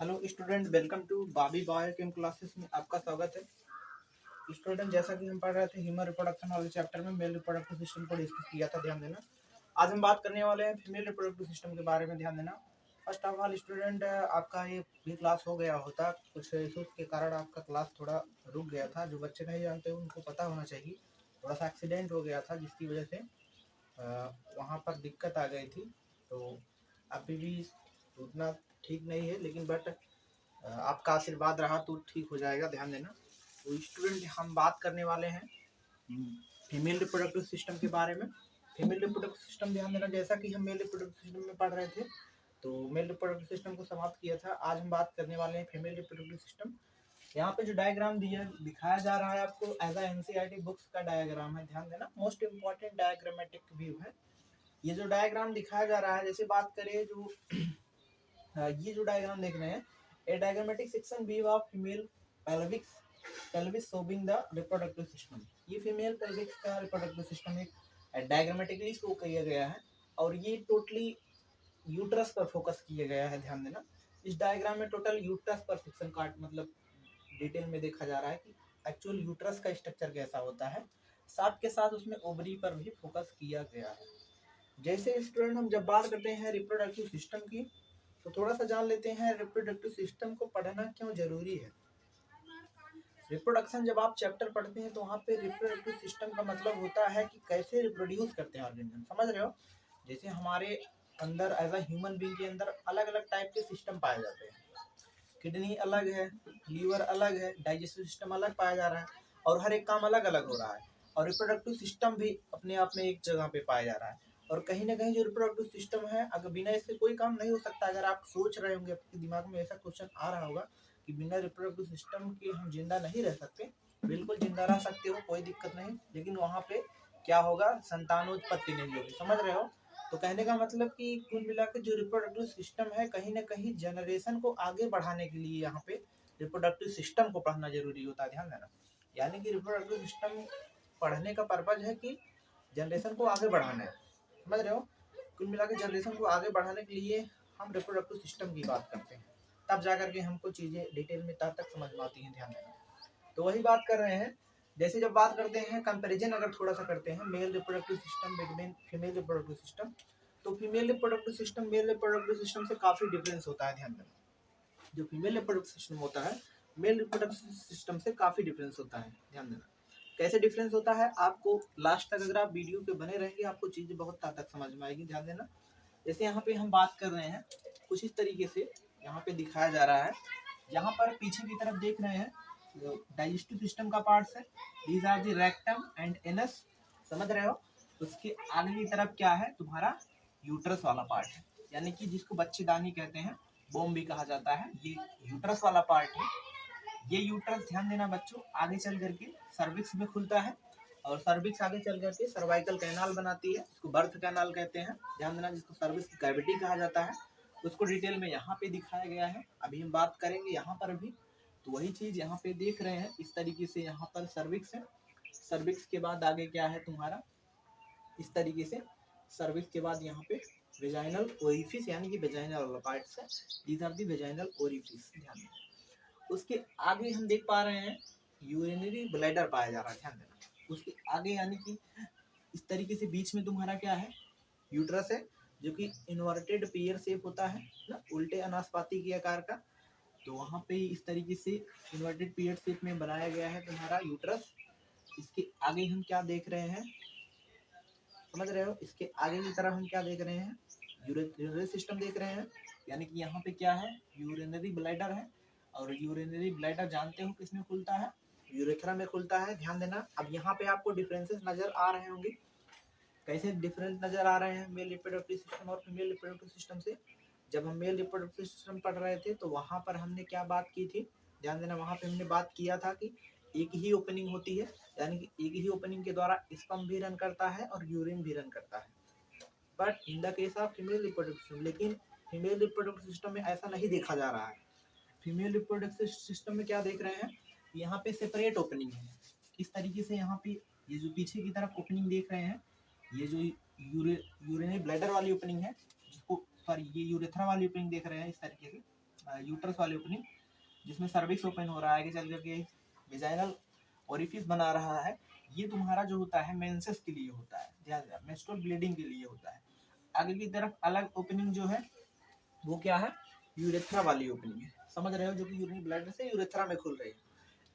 Hello student, welcome to Bobby biochem classes में आपका स्वागत है। स्टूडेंट, जैसा कि हम पढ़ रहे थे ह्यूमन रिप्रोडक्शन वाले चैप्टर में मेल रिप्रोडक्टिव सिस्टम को डिस्कस किया था, ध्यान देना। आज हम बात करने वाले हैं फीमेल रिप्रोडक्टिव सिस्टम के बारे में, ध्यान देना। फर्स्ट ऑफ ऑल स्टूडेंट, आपका ये भी क्लास हो गया होता, कुछ इशूज़ के कारण आपका क्लास थोड़ा रुक गया था। जो बच्चे नहीं जानते उनको पता होना चाहिए, थोड़ा सा एक्सीडेंट हो गया था जिसकी वजह से वहाँ पर दिक्कत आ गई थी। तो अभी भी उतना ठीक नहीं है, लेकिन बट आपका आशीर्वाद रहा तो ठीक हो जाएगा, ध्यान देना। तो स्टूडेंट, हम बात करने वाले हैं फीमेल रिप्रोडक्टिव सिस्टम के बारे में। फीमेल रिप्रोडक्टिव सिस्टम, ध्यान देना, जैसा कि हम मेल रिप्रोडक्टिव सिस्टम में पढ़ रहे थे तो मेल रिप्रोडक्टिव सिस्टम को समाप्त किया था। आज हम बात करने वाले हैं फीमेल रिप्रोडक्टिव सिस्टम। यहाँ पे जो डायग्राम दिखाया जा रहा है आपको एज एनसीईआरटी बुक्स का डायग्राम है, ध्यान देना। मोस्ट इंपॉर्टेंट डायग्रामेटिक व्यू है ये जो डायग्राम दिखाया जा रहा है। जैसे बात करें जो ये जो डायग्राम देख रहे हैं, a diagrammatic section view of female pelvis showing the reproductive system। ये फीमेल पेल्विक का रिप्रोडक्टिव सिस्टम एक डायग्रामेटिकली शो किया गया है और ये टोटली यूट्रस पर फोकस किया गया है, ध्यान देना। इस डायग्राम में टोटल यूट्रस पर सेक्शन काट मतलब डिटेल में देखा जा रहा है कि एक्चुअल यूट्रस का स्ट्रक्चर कैसा होता है। साथ के साथ उसमें ओवरी पर भी फोकस किया गया है। जैसे स्टूडेंट, हम जब बात करते हैं रिप्रोडक्टिव सिस्टम की तो थोड़ा सा जान लेते हैं रिप्रोडक्टिव सिस्टम को पढ़ना क्यों जरूरी है। रिप्रोडक्शन जब आप चैप्टर पढ़ते हैं तो वहाँ पे रिप्रोडक्टिव सिस्टम का मतलब होता है कि कैसे रिप्रोड्यूस करते हैं ऑर्गेनिज्म, समझ रहे हो। जैसे हमारे अंदर एज अ ह्यूमन बीइंग के अंदर अलग अलग टाइप के सिस्टम पाए जाते हैं। किडनी अलग है, लीवर अलग है, डाइजेस्टिव सिस्टम अलग पाया जा रहा है और हर एक काम अलग अलग हो रहा है। और रिप्रोडक्टिव सिस्टम भी अपने आप में एक जगह पे पाया जा रहा है। और कहीं ना कहीं जो रिप्रोडक्टिव सिस्टम है, अगर बिना इसके कोई काम नहीं हो सकता। अगर आप सोच रहे होंगे, आपके दिमाग में ऐसा क्वेश्चन आ रहा होगा कि बिना रिप्रोडक्टिव सिस्टम के हम जिंदा नहीं रह सकते, बिल्कुल जिंदा रह सकते हो, कोई दिक्कत नहीं। लेकिन वहाँ पे क्या होगा, संतानोत्पत्ति नहीं होगी, समझ रहे हो। तो कहने का मतलब कि कुल मिलाकर जो रिप्रोडक्टिव सिस्टम है, कहीं ना कहीं जनरेशन को आगे बढ़ाने के लिए यहाँ पे रिप्रोडक्टिव सिस्टम को पढ़ना जरूरी होता है, ध्यान देना। यानी कि रिप्रोडक्टिव सिस्टम पढ़ने का पर्पज है कि जनरेशन को आगे बढ़ाना है, समझ रहे हो। कुल मिलाकर जनरेशन को आगे बढ़ाने के लिए हम रिप्रोडक्टिव सिस्टम की बात करते हैं, तब जाकर के हमको चीज़ें डिटेल में तब तक समझ में आती हैं, ध्यान देना। तो वही बात कर रहे हैं। जैसे जब बात करते हैं कंपैरिजन, अगर थोड़ा सा करते हैं male reproductive system between female reproductive system, तो female reproductive system male reproductive system से काफ़ी डिफरेंस होता है, ध्यान देना। जो फीमेल रिप्रोडक्टिव सिस्टम होता है मेल रिप्रोडक्टिव सिस्टम से काफ़ी डिफरेंस होता है, ध्यान देना। कैसे डिफरेंस होता है, आपको लास्ट तक अगर आप वीडियो पे बने रहेंगे आपको चीज़ें बहुत हद तक समझ में आएगी, ध्यान देना। जैसे यहाँ पे हम बात कर रहे हैं कुछ इस तरीके से यहाँ पे दिखाया जा रहा है। यहाँ पर पीछे की तरफ देख रहे हैं डाइजेस्टिव सिस्टम का पार्ट्स है। These are the rectum and anus, समझ रहे हो। उसके आगे की तरफ क्या है, तुम्हारा यूट्रस वाला पार्ट है, यानी कि जिसको बच्चेदानी कहते हैं, बोम भी कहा जाता है, ये यूट्रस वाला पार्ट है। ये यूट्रस, ध्यान देना बच्चों, आगे चल करके सर्विक्स में खुलता है और सर्विक्स आगे चल करके सर्वाइकल कैनाल बनाती है, इसको बर्थ कैनाल कहते हैं, ध्यान देना, जिसको सर्विक्स की कैविटी कहा जाता है। उसको डिटेल में यहाँ पे दिखाया गया है, अभी हम बात करेंगे यहाँ पर भी। तो वही चीज़ यहाँ पे देख रहे हैं, इस तरीके से यहाँ पर सर्विक्स है। सर्विक्स के बाद आगे क्या है तुम्हारा, इस तरीके से सर्विक्स के बाद यहाँ पे वेजाइनल ओरिफिस, यानी कि वेजाइनल वाला पार्ट्स है। These are the vaginal orifice, ध्यान देना। उसके आगे हम देख पा रहे हैं यूरिनरी ब्लैडर पाया जा रहा है, ध्यान देना। उसके आगे यानी कि इस तरीके से बीच में तुम्हारा क्या है, यूट्रस है, जो कि इन्वर्टेड पेयर शेप होता है ना, उल्टे अनासपाती के आकार का। तो वहाँ पे इस तरीके से इन्वर्टेड पेयर शेप में बनाया गया है तुम्हारा यूट्रस। इसके आगे हम क्या देख रहे हैं, समझ रहे हो। इसके आगे की तरफ हम क्या देख रहे हैं, यूरिनरी सिस्टम देख रहे हैं, यानी कि यहाँ पे क्या है, यूरिनरी ब्लैडर है। और यूरिनरी ब्लैडर जानते हो किसमें खुलता है, यूरेथ्रा में खुलता है, ध्यान देना। अब यहाँ पे आपको डिफरेंसेस नजर आ रहे होंगे, कैसे डिफरेंस नजर आ रहे हैं मेल रिप्रोडक्टिव सिस्टम और फीमेल रिप्रोडक्टिव सिस्टम से। जब हम मेल रिप्रोडक्टिव सिस्टम पढ़ रहे थे तो वहाँ पर हमने क्या बात की थी, ध्यान देना। वहाँ पे हमने बात किया था कि एक ही ओपनिंग होती है, यानी कि एक ही ओपनिंग के द्वारा स्पर्म भी रन करता है और यूरिन भी रन करता है। But in the case of female reproductive system, लेकिन फीमेल रिप्रोडक्टिव सिस्टम में ऐसा नहीं देखा जा रहा है। फीमेल रिप्रोडक्टिव सिस्टम में क्या देख रहे हैं, यहाँ पे सेपरेट ओपनिंग है। इस तरीके से यहाँ पे ये जो पीछे की तरफ ओपनिंग देख रहे हैं, ये जो यूरिनरी ब्लैडर वाली ओपनिंग है, जिसको सॉरी ये यूरेथ्रा वाली ओपनिंग देख रहे हैं, इस तरीके से यूट्रस वाली ओपनिंग, जिसमें सर्विक्स ओपन हो रहा है, आगे चल करके वेजाइनल ओरिफिस बना रहा है, ये तुम्हारा जो होता है मेंसेस के लिए होता है, ध्यान देना, मेंस्ट्रुअल ब्लीडिंग के लिए होता है। आगे की तरफ अलग ओपनिंग जो है वो क्या है, यूरेथ्रा वाली ओपनिंग है, समझ रहे हो, जो कि यूरिन ब्लैडर से यूरेथ्रा में खुल रही है।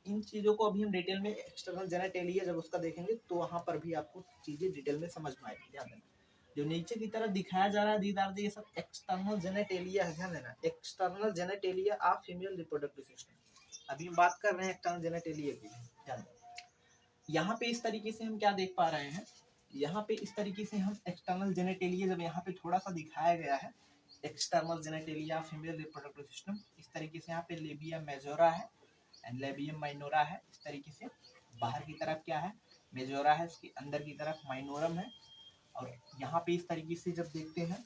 इन चीज़ों को अभी हम डिटेल में एक्सटर्नल जेनेटेलिया जब उसका देखेंगे तो वहाँ पर भी आपको चीज़ें डिटेल में समझ में आएगी, ध्यान देना। जो नीचे की तरफ दिखाया जा रहा है दीदार, ये सब एक्सटर्नल जेनेटेलिया है, ध्यान देना, external genitalia of female reproductive system. अभी हम बात कर रहे हैं एक्सटर्नल जेनेटेलिया की, ध्यान देना। यहाँ पे इस तरीके से हम क्या देख पा रहे हैं, यहाँ पे इस तरीके से हम एक्सटर्नल जेनेटेलिया, जब यहाँ पे थोड़ा सा दिखाया गया है external genitalia female reproductive system, इस तरीके से यहाँ पे लेबिया मेजोरा है एंड लेबियम माइनोरा है, इस तरीके से बाहर की तरफ क्या है, मेजोरा है, इसके अंदर की तरफ माइनोरम है। और यहाँ पे इस तरीके से जब देखते हैं,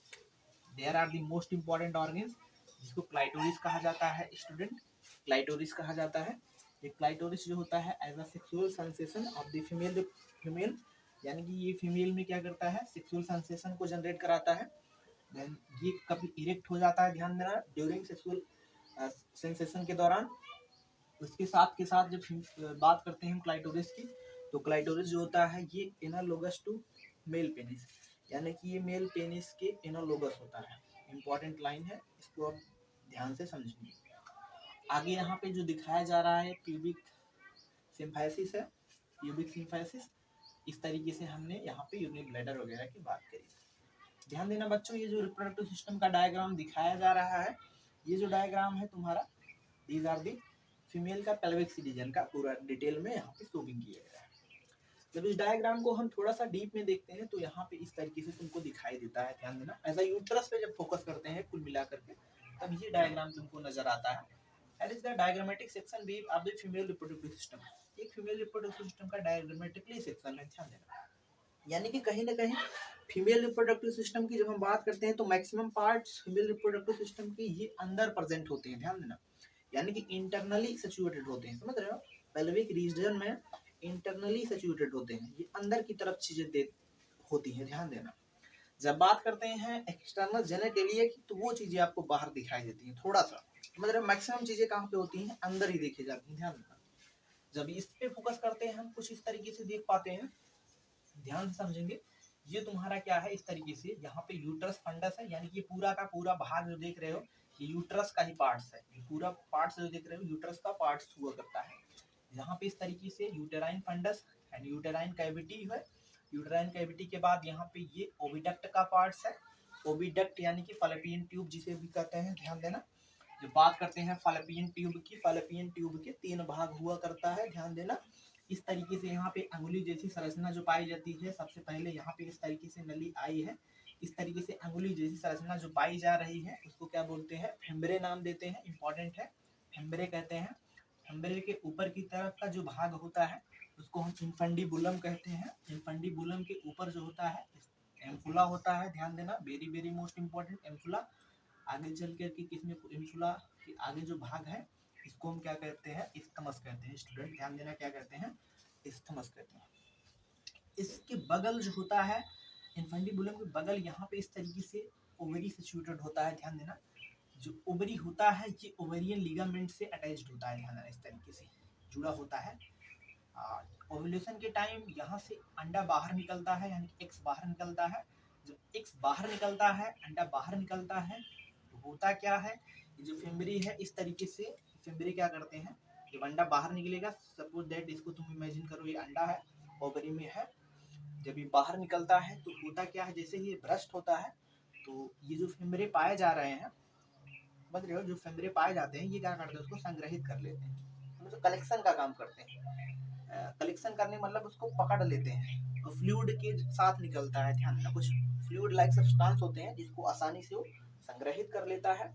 there are the most important organs, जिसको क्लाइटोरिस कहा जाता है, स्टूडेंट क्लाइटोरिस कहा जाता है। ये क्लाइटोरिस जो होता है as a sexual sensation of the female, यानी कि ये फीमेल में क्या करता है, सेक्सुअल सेंसेशन को जनरेट कराता है। देन ये कभी इरेक्ट हो जाता है, ध्यान देना, ड्यूरिंग सेक्सुअल सेंसेशन के दौरान। उसके साथ के साथ जब बात करते हैं हम क्लाइटोरिस की, तो क्लाइटोरिस जो होता है ये एनालोगस टू मेल पेनिस, यानी कि ये मेल पेनिस के एनालोगस होता है। इंपॉर्टेंट लाइन है, इसको आप ध्यान से समझिए। आगे यहाँ पे जो दिखाया जा रहा है प्यूबिक सिम्फाइसिस है, प्यूबिक सिम्फाइसिस, इस तरीके से हमने यहाँ पे यूरिनरी ब्लैडर वगैरह की बात करी। ध्यान देना बच्चों, ये जो रिप्रोडक्टिव सिस्टम का डायग्राम दिखाया जा रहा है, ये जो डायग्राम है तुम्हारा, दीज आर दी फीमेल का पेल्विक रीजन का पूरा डिटेल में यहाँ पे शोविंग किया गया है। जब इस डायग्राम को हम थोड़ा सा डीप में देखते हैं तो यहाँ पे इस तरीके से तुमको दिखाई देता है, ध्यान देना। ऐसा यूट्रस पे जब फोकस करते हैं कुल मिला करके, तब ये डायग्राम तुमको नजर आता है। That is the diagrammatic section view of the female reproductive system. एक फीमेल रिप्रोडक्टिव सिस्टम का डायग्रामेटिकली सेक्शन है, ध्यान देना। यानी कि कहीं ना कहीं फीमेल रिप्रोडक्टिव सिस्टम की जब हम बात करते हैं तो maximum parts female reproductive system की ये अंदर प्रेजेंट होते हैं, ध्यान देना, यानी कि इंटरनली सिचुएटेड होते हैं, समझ रहे हो, पेल्विक रीजन में इंटरनली सिचुएटेड होते हैं, ये अंदर की तरफ चीजें होती हैं, ध्यान देना। जब बात करते हैं एक्सटर्नल जेनेटेलिया की, तो वो चीजें आपको बाहर दिखाई देती हैं थोड़ा सा, मतलब मैक्सिमम चीजें कहाँ पे होती हैं, अंदर ही देखी जाती हैं, ध्यान देना। जब इस पे फोकस करते हैं हम, कुछ इस तरीके से देख पाते हैं, ध्यान से समझेंगे। ये तुम्हारा क्या है, इस तरीके से यहाँ पे यूट्रस फंडस है, यानी कि पूरा का पूरा भाग जो देख रहे हो ये यूट्रस का ही पार्ट्स है, ये पूरा पार्ट्स जो देख रहे हो यूट्रस का पार्ट्स हुआ करता है। यहाँ पे इस तरीके से uterine fundus and uterine cavity है। यूटेराइन कैविटी के बाद यहाँ पे ये ओविडक्ट का पार्ट्स है, ओविडक्ट यानी कि फैलोपियन ट्यूब जिसे भी कहते हैं, ध्यान देना। जब बात करते हैं फैलोपियन ट्यूब की, फैलोपियन ट्यूब के 3 भाग हुआ करता है, ध्यान देना। इस तरीके से यहाँ पे अंगुली जैसी संरचना जो पाई जाती है, सबसे पहले यहाँ पे इस तरीके से नली आई है, इस तरीके से अंगुली जैसी संरचना जो पाई जा रही है उसको क्या बोलते हैं, फिम्ब्रे नाम देते हैं, इंपॉर्टेंट है, फिम्ब्रे कहते हैं। फिम्ब्रे के ऊपर की तरफ का जो भाग होता है उसको हम इन्फंडिबुलम कहते हैं। इन्फंडिबुलम के ऊपर जो होता है एम्फुला होता है, ध्यान देना, वेरी वेरी मोस्ट इंपॉर्टेंट, एम्फुला। आगे चल कर के किसमें, इन्फुला के आगे जो भाग है इसको हम क्या कहते हैं, इस्थमस कहते हैं, स्टूडेंट ध्यान देना, क्या कहते हैं, इस्थमस कहते हैं। इसके बगल जो होता है इन्फंडिबुलम के बगल, यहाँ पे इस तरीके से ओवरी सिचुएटेड होता है, ध्यान देना। जो ओवरी होता है ये ओवेरियन लिगामेंट से अटैच्ड होता है, ध्यान देना, इस तरीके से जुड़ा होता है। ओव्यूलेशन के टाइम यहाँ से अंडा बाहर निकलता है, यानी एक्स बाहर निकलता है। जब एक्स बाहर निकलता है, अंडा बाहर निकलता है, तो होता क्या है, ये जो फिम्बरी है इस तरीके से फिम्बरी क्या करते हैं, जब अंडा बाहर निकलेगा, सपोज दैट इसको तुम इमेजिन करो, ये अंडा है, ओवरी में है, जब ये बाहर निकलता है तो होता क्या है, जैसे ही ये ब्रस्ट होता है तो ये जो फिम्बरे पाए जा रहे हैं, समझ रहे हो, जो फिम्बरे पाए जाते हैं ये क्या करते हैं, उसको संग्रहित कर लेते हैं, मतलब कलेक्शन का काम करते हैं। कलेक्शन करने मतलब उसको पकड़ लेते हैं, तो फ्लूइड के साथ निकलता है, ध्यान देना, कुछ फ्लूइड लाइक सब्सटेंस होते हैं जिसको आसानी से वो संग्रहित कर लेता है।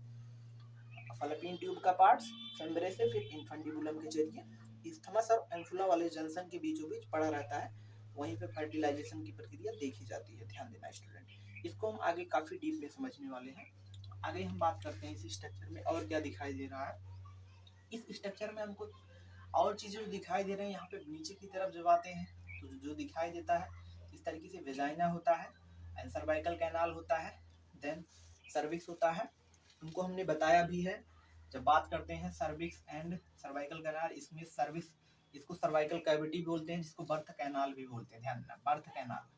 फैलोपियन ट्यूब का पार्ट्स फिम्बरे से फिर इन्फंडिबुलम के जरिए इस्थमस और एम्फुला वाले जंक्शन के बीचों बीच पड़ा रहता है, वहीं पे फर्टिलाइजेशन की प्रक्रिया देखी जाती है, ध्यान देना स्टूडेंट। इसको हम आगे काफी डीप में समझने वाले हैं। आगे हम बात करते हैं इस स्ट्रक्चर में और क्या दिखाई दे रहा है। इस स्ट्रक्चर में हमको और चीजें दिखाई दे रही हैं। यहाँ पे नीचे की तरफ जब आते हैं तो जो दिखाई देता है इस तरीके से वेजाइना होता है एंड सर्वाइकल कैनाल होता है, देन सर्विक्स होता है, उनको हमने बताया भी है। जब बात करते हैं सर्विक्स एंड सर्वाइकल कैनाल, इसमें सर्विक्स, इसको सर्वाइकल कैविटी बोलते हैं, जिसको बर्थ कैनाल भी बोलते हैं। ध्यान देना, बर्थ कैनाल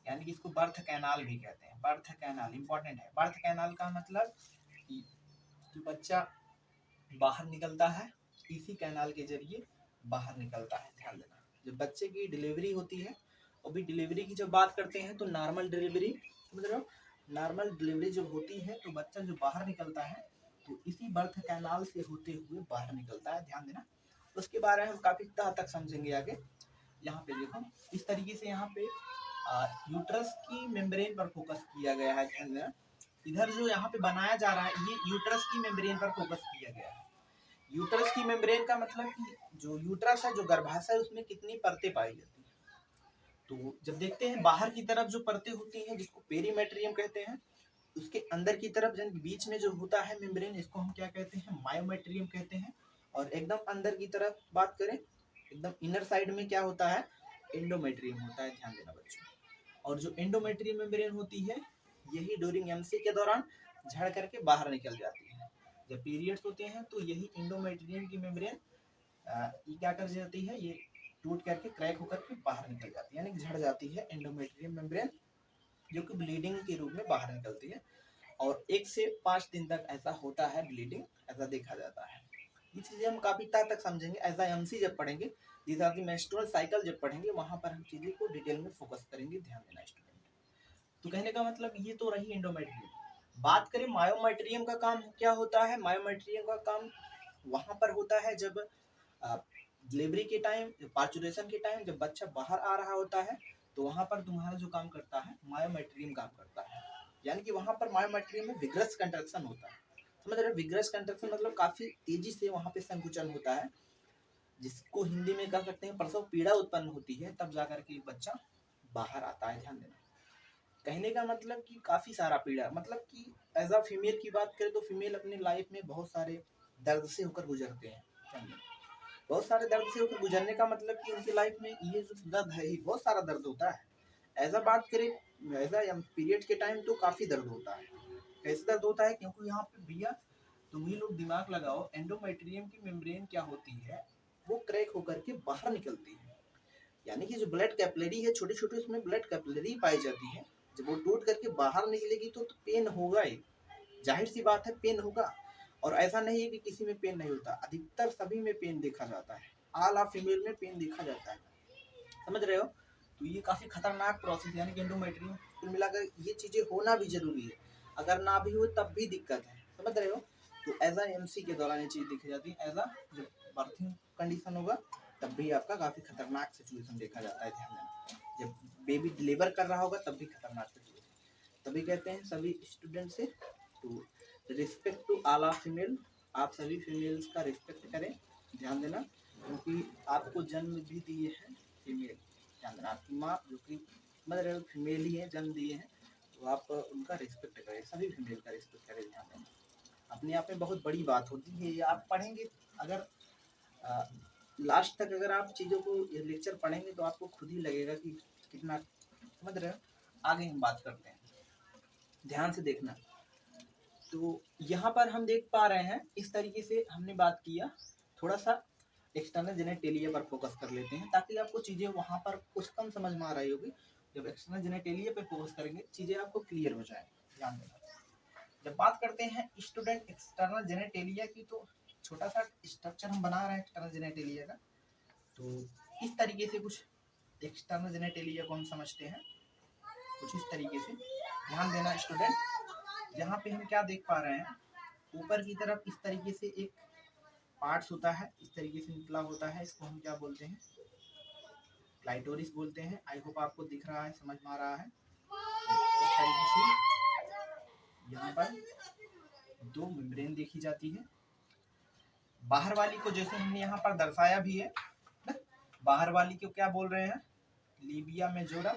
यानी कि इसको बर्थ कैनाल भी कहते हैं। बर्थ कैनाल इंपॉर्टेंट है। बर्थ कैनाल का मतलब कि बच्चा बाहर निकलता है, इसी कैनाल के जरिए बाहर निकलता है। ध्यान देना, जब बच्चे की डिलीवरी होती है, अभी डिलीवरी की जब बात करते हैं तो नॉर्मल डिलीवरी, समझ रहे हो, नॉर्मल डिलीवरी जब होती है तो बच्चा जो बाहर निकलता है तो इसी बर्थ कैनाल से होते हुए बाहर निकलता है। ध्यान देना, उसके बारे में हम काफी हद तक समझेंगे आगे। यहाँ पे देखो, इस तरीके से यहाँ पे यूट्रस की मेम्ब्रेन पर फोकस किया गया है। ध्यान देना, इधर जो यहाँ पे बनाया जा रहा है ये यूट्रस की मेम्ब्रेन पर फोकस किया गया है। यूट्रस की मेम्ब्रेन का मतलब कि जो यूट्रस है, जो गर्भाशय है, उसमें कितनी परतें पाई जाती हैं। तो जब देखते हैं बाहर की तरफ जो परतें होती हैं, जिसको पेरीमेट्रियम कहते हैं, उसके अंदर की तरफ जन बीच में जो होता है मेम्ब्रेन, इसको हम क्या कहते हैं, मायोमेट्रियम कहते हैं। और एकदम अंदर की तरफ बात करें, एकदम इनर साइड में क्या होता है, एंडोमेट्रियम होता है। ध्यान देना बच्चों, और जो एंडोमेट्रियम मेम्ब्रेन होती है, यही ड्यूरिंग एमसी के दौरान झड़ करके बाहर निकल जाती है। जब पीरियड्स होते हैं तो यही एंडोमेट्रियम की मेम्ब्रेन ये क्या कर जाती है, ये टूट करके क्रैक होकर के बाहर निकल जाती है, यानी कि झड़ जाती है एंडोमेट्रियम मेम्ब्रेन, जो कि ब्लीडिंग के रूप में बाहर निकलती है। और 1 से 5 दिन तक ऐसा होता है, ब्लीडिंग ऐसा देखा जाता है। ये चीज़ें हम काफ़ी तक समझेंगे एज एमसी जब पढ़ेंगे, जिस मेंस्ट्रुअल साइकिल जब पढ़ेंगे, वहाँ पर हम चीज़ें को डिटेल में फोकस करेंगे। ध्यान देना स्टूडेंट। तो कहने का मतलब ये तो रही एंडोमेट्रियम। बात करें मायोमेट्रियम का काम क्या होता है। मायोमेट्रियम का काम वहाँ पर होता है जब डिलीवरी के टाइम, पार्चुरेशन के टाइम, जब बच्चा बाहर आ रहा होता है, तो वहाँ पर तुम्हारा जो काम करता है मायोमेट्रियम काम करता है। यानी कि वहाँ पर मायोमेट्रियम में विग्रस कंट्रक्शन होता है। समझ रहे हो, विग्रस कंट्रक्शन मतलब काफी तेजी से वहाँ पे संकुचन होता है, जिसको हिंदी में कह सकते हैं प्रसव पीड़ा उत्पन्न होती है, तब जाकर के बच्चा बाहर आता है। ध्यान देना, कहने का मतलब कि काफी सारा पीड़ा, मतलब कि एज अ फीमेल की बात करें तो फीमेल अपनी लाइफ में बहुत सारे दर्द से होकर गुजरते हैं। बहुत सारे दर्द से होकर गुजरने का मतलब कि उनकी लाइफ में ये जो दर्द है, बहुत सारा दर्द होता है। ऐसा बात करें, ऐसा पीरियड के टाइम तो काफी दर्द होता है। कैसे दर्द होता है, क्योंकि यहाँ पे भैया तुम ही लोग दिमाग लगाओ, एंडोमेट्रियम की मेम्ब्रेन क्या होती है, वो क्रैक होकर के बाहर निकलती है। यानी कि जो ब्लड कैपिलरी है, छोटे छोटे उसमें ब्लड कैपिलरी पाई जाती है, जब वो टूट करके बाहर निकलेगी तो पेन होगा ही, जाहिर सी बात है पेन होगा। और ऐसा नहीं है कि किसी में पेन नहीं होता, अधिकतर सभी में पेन देखा जाता है, ऑल ऑफ फीमेल में पेन देखा जाता है। समझ रहे हो, तो ये काफी खतरनाक प्रोसेस, यानी कि एंडोमेट्रियम कुल मिलाकर ये चीजें होना भी जरूरी है, अगर ना भी हो तब भी दिक्कत है। समझ रहे हो, तो एज एमसी के दौरान ये चीज देखी जाती है। एज जब बर्थिंग कंडीशन होगा तब भी आपका काफी खतरनाक सिचुएशन देखा जाता है। ध्यान देना, जब बेबी डिलीवर कर रहा होगा तब भी खतरनाक सिचुएशन। तभी कहते हैं सभी स्टूडेंट से to respect to all of female, आप सभी फीमेल्स का रिस्पेक्ट करें। ध्यान देना, क्योंकि आपको जन्म भी दिए हैं फीमेल। ध्यान देना, आपकी माँ जो कि मतलब फीमेल ही है, जन्म दिए हैं, तो आप उनका रिस्पेक्ट करें, सभी फीमेल का रिस्पेक्ट करें। ध्यान देना, अपने आप में बहुत बड़ी बात होती है। ये आप पढ़ेंगे, अगर लास्ट तक अगर आप चीज़ों को ये लेक्चर पढ़ेंगे तो आपको खुद ही लगेगा कि कितना, समझ रहे हो। आगे हम बात करते हैं, ध्यान से देखना। तो यहाँ पर हम देख पा रहे हैं, इस तरीके से हमने बात किया। थोड़ा सा एक्सटर्नल जेनेटेलिया पर फोकस कर लेते हैं, ताकि आपको चीज़ें वहाँ पर कुछ कम समझ में आ रही होगी। जब एक्सटर्नल जेनेटेलिया पे फोकस करेंगे चीज़ें आपको क्लियर हो जाए। ध्यान देना, जब बात करते हैं स्टूडेंट एक्सटर्नल जेनेटेलिया की, तो छोटा सा स्ट्रक्चर हम बना रहे हैं एक्सटर्नल जेनेटेलिया का। तो इस तरीके से कुछ एक्सटर्नल जेनेटेलिया को हम समझते हैं, कुछ इस तरीके से। ध्यान देना स्टूडेंट, यहाँ पे हम क्या देख पा रहे हैं, ऊपर की तरफ इस तरीके से एक पार्ट्स होता है, इस तरीके से निकला होता है, इसको हम क्या बोलते हैं, क्लाइटोरिस बोलते हैं। आई होप आपको दिख रहा है, समझ में आ रहा है। इस तरीके से यहाँ पर दो मेम्ब्रेन देखी जाती है। बाहर वाली को जैसे हमने यहाँ पर दर्शाया भी है, बाहर वाली को क्या बोल रहे हैं, लीबिया मेजोरा,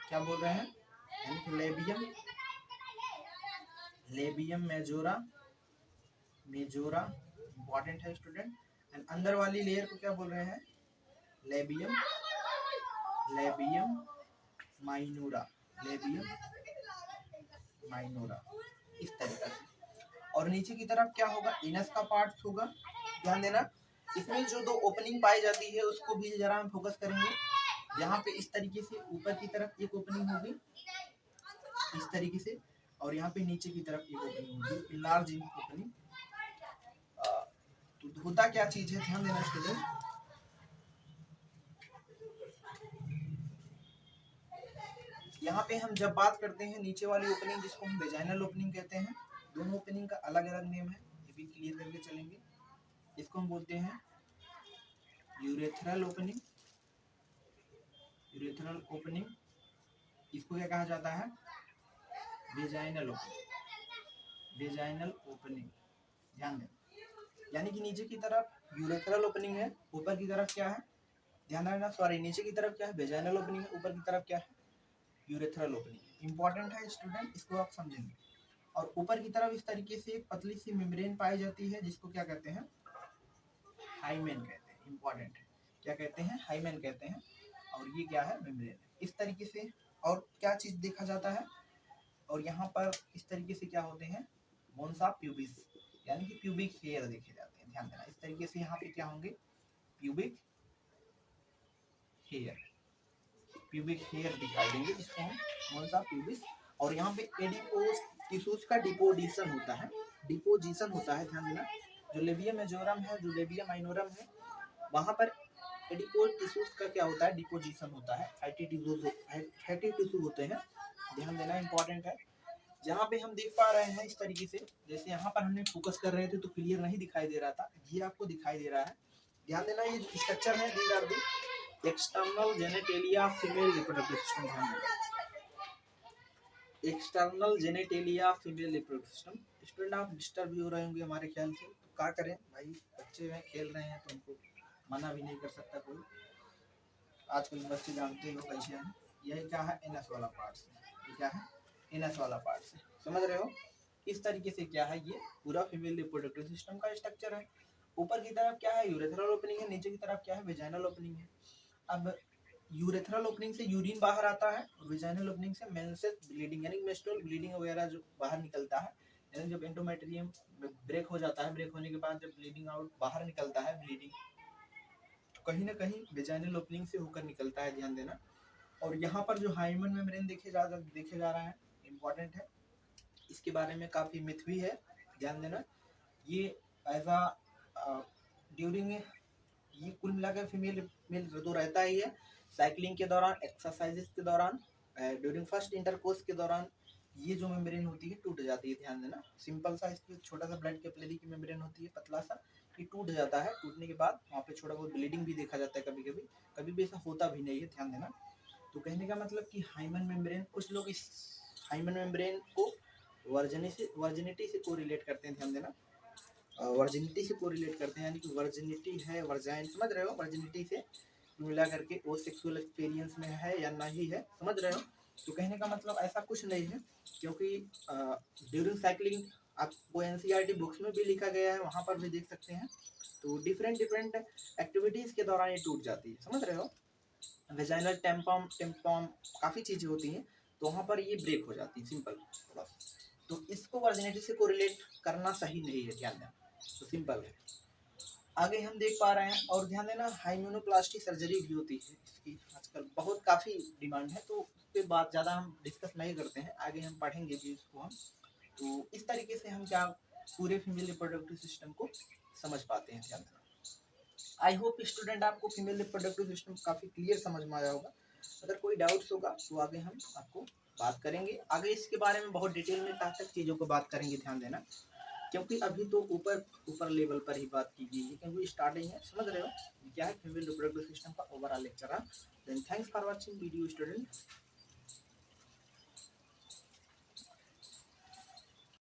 क्या बोल रहे हैं, labium, labium majora, majora important है स्टूडेंट। एंड अंदर वाली लेयर को क्या बोल रहे हैं, labium, labium minora, labium minora, इस तरीके से। और नीचे की तरफ क्या होगा, एनस का पार्ट होगा। ध्यान देना, इसमें जो 2 ओपनिंग पाई जाती है उसको भी जरा हम फोकस करेंगे। यहाँ पे इस तरीके से ऊपर की तरफ एक ओपनिंग होगी इस तरीके से, और यहाँ पे नीचे की तरफ एक ओपनिंग होगी, लार्ज ओपनिंग। तो होता क्या चीज है, ध्यान देना स्टूडेंट। यहाँ पे हम जब बात करते हैं नीचे वाली ओपनिंग जिसको हम वेजाइनल ओपनिंग कहते हैं, दोनों ओपनिंग का अलग अलग नेम है, ये भी क्लियर करके चलेंगे। इसको हम बोलते हैं यूरेथ्रल ओपनिंग, यूरेथ्रल ओपनिंग। इसको क्या कहा जाता है, वेजाइनल ओपनिंग, वेजाइनल ओपनिंग। ध्यान दें, यानी कि नीचे की तरफ यूरेथ्रल ओपनिंग है, ऊपर की तरफ क्या है, ध्यान रखना, सॉरी, नीचे की तरफ क्या है, वेजाइनल ओपनिंग है, ऊपर की तरफ क्या है, यूरेथ्रल ओपनिंग। इंपॉर्टेंट है स्टूडेंट, इसको आप समझेंगे। और ऊपर की तरफ इस तरीके से एक पतली सी मेम्ब्रेन पाई जाती है जिसको क्या कहते हैं, हाइमेन कहते हैं। इंपॉर्टेंट है, क्या कहते हैं, हाइमेन कहते हैं। और ये क्या है, मेम्ब्रेन। इस तरीके से और क्या चीज देखा जाता है, और यहाँ पर इस तरीके से क्या होते हैं, मोन्सा प्यूबिस, यानी कि प्यूबिक हेयर देखे जाते हैं। ध्यान देना, इस तरीके से यहाँ पे क्या होंगे, प्यूबिक हेयर, प्यूबिक हेयर दिखाई देंगे जिसको हम मोन्सा प्यूबिस। और यहाँ पे एडिपोज टिश्यूज का डिपोजिशन होता है, डिपोजिशन होता है। ध्यान देना, जो लेबियम मेजोरम है, जो लेबियम माइनोरम है, वहाँ पर एडिपोज टिश्यूज का क्या होता है, डिपोजिशन होता है। फैटी टिश्यू होते हैं। ध्यान देना, इंपॉर्टेंट है। जहाँ पे हम देख पा रहे हैं इस तरीके से, जैसे यहाँ पर हमने फोकस कर रहे थे तो क्लियर नहीं दिखाई दे रहा था, ये आपको दिखाई दे रहा है। ध्यान देना, ये जो स्ट्रक्चर है, these are the external genitalia female reproductive system. ध्यान देना, external genitalia female reproductive system. Student आप डिस्टर्ब भी हो रहे होंगे हमारे ख्याल से, तो क्या करें भाई, बच्चे हैं खेल रहे हैं तो उनको मना भी नहीं कर सकता कोई। आजकल बच्चे जानते हो कैसे हैं। यही क्या है, एनस वाला पार्ट से, ये क्या है, एनस वाला पार्ट से, समझ रहे हो। इस तरीके से क्या है, ये पूरा फीमेल रिप्रोडक्टिव सिस्टम का स्ट्रक्चर है। ऊपर की तरफ क्या है, यूरेथ्रल ओपनिंग है, नीचे की तरफ क्या है, वेजाइनल ओपनिंग है। अब यूरेथ्रल ओपनिंग से यूरिन बाहर आता है, और वेजाइनल ओपनिंग से मेंसेस ब्लीडिंग, यानी मेंस्ट्रुअल ब्लीडिंग वगैरह जो बाहर निकलता है, यानी जब एंडोमेट्रियम ब्रेक हो जाता है, ब्रेक होने के बाद जब ब्लीडिंग आउट बाहर निकलता है, ब्लीडिंग कहीं ना कहीं वेजाइनल ओपनिंग से होकर निकलता है। ध्यान देना। और यहाँ पर जो हाइमन मेम्ब्रेन देखे जा रहा है, इम्पॉर्टेंट है, इसके बारे में काफ़ी मिथ भी है। ध्यान देना, ये एज अ ड्यूरिंग, ये कुल मिलाकर फीमेल मेल तो रहता ही है, साइकिलिंग के दौरान, एक्सरसाइजेस के दौरान, ड्यूरिंग फर्स्ट इंटरकोर्स के दौरान ये जो मेम्ब्रेन होती है टूट जाती है। ध्यान देना, सिंपल सा इसकी छोटा सा ब्लड कैपिलरी की मेम्ब्रेन होती है, पतला सा, ये टूट जाता है। टूटने के बाद वहाँ पे छोटा बहुत ब्लीडिंग भी देखा जाता है कभी कभी, कभी भी ऐसा होता भी नहीं है। ध्यान देना, तो कहने का मतलब कि हाइमन मेम्ब्रेन, कुछ लोग इस हाइमन मेम्ब्रेन को वर्जिनिटी से कोरिलेट करते हैं। ध्यान देना, वर्जिनिटी से कोरिलेट करते हैं, यानी कि वर्जिनिटी है, वर्जाइन, समझ रहे हो, वर्जिनिटी से मिला करके वो सेक्सुअल एक्सपीरियंस में है या नहीं है, समझ रहे हो। तो कहने का मतलब ऐसा कुछ नहीं है, क्योंकि ड्यूरिंग साइकिलिंग आपको एनसीईआरटी बुक्स में भी लिखा गया है, वहाँ पर भी देख सकते हैं। तो डिफरेंट डिफरेंट एक्टिविटीज़ के दौरान ये टूट जाती है, समझ रहे हो। वेजाइनल टेम्पम काफ़ी चीज़ें होती हैं, तो वहाँ पर ये ब्रेक हो जाती है, सिंपल थोड़ा सा। तो इसको वर्जिनिटी से कोरिलेट करना सही नहीं है, ध्यान देना, तो सिंपल है। आगे हम देख पा रहे हैं, और ध्यान देना, हाइम्यूनोप्लास्टी सर्जरी भी होती है, इसकी आजकल बहुत काफ़ी डिमांड है, तो उस पर बात ज़्यादा हम डिस्कस नहीं करते हैं, आगे हम पढ़ेंगे भी इसको हम। तो इस तरीके से हम क्या पूरे फीमेल रिप्रोडक्टिव सिस्टम को समझ पाते हैं। ध्यान देना, आई होप स्टूडेंट आपको फीमेल रिप्रोडक्टिव सिस्टम काफ़ी क्लियर समझ में आया होगा। अगर कोई डाउट्स होगा तो आगे हम आपको बात करेंगे, आगे इसके बारे में बहुत डिटेल में तक चीज़ों को बात करेंगे। ध्यान देना, क्योंकि अभी तो ऊपर लेवल पर ही बात की गई है, क्योंकि स्टार्टिंग है, समझ रहे हो, क्या है फीमेल रिप्रोडक्टिव सिस्टम का ओवरऑल लेक्चर है। Then thanks for watching video student.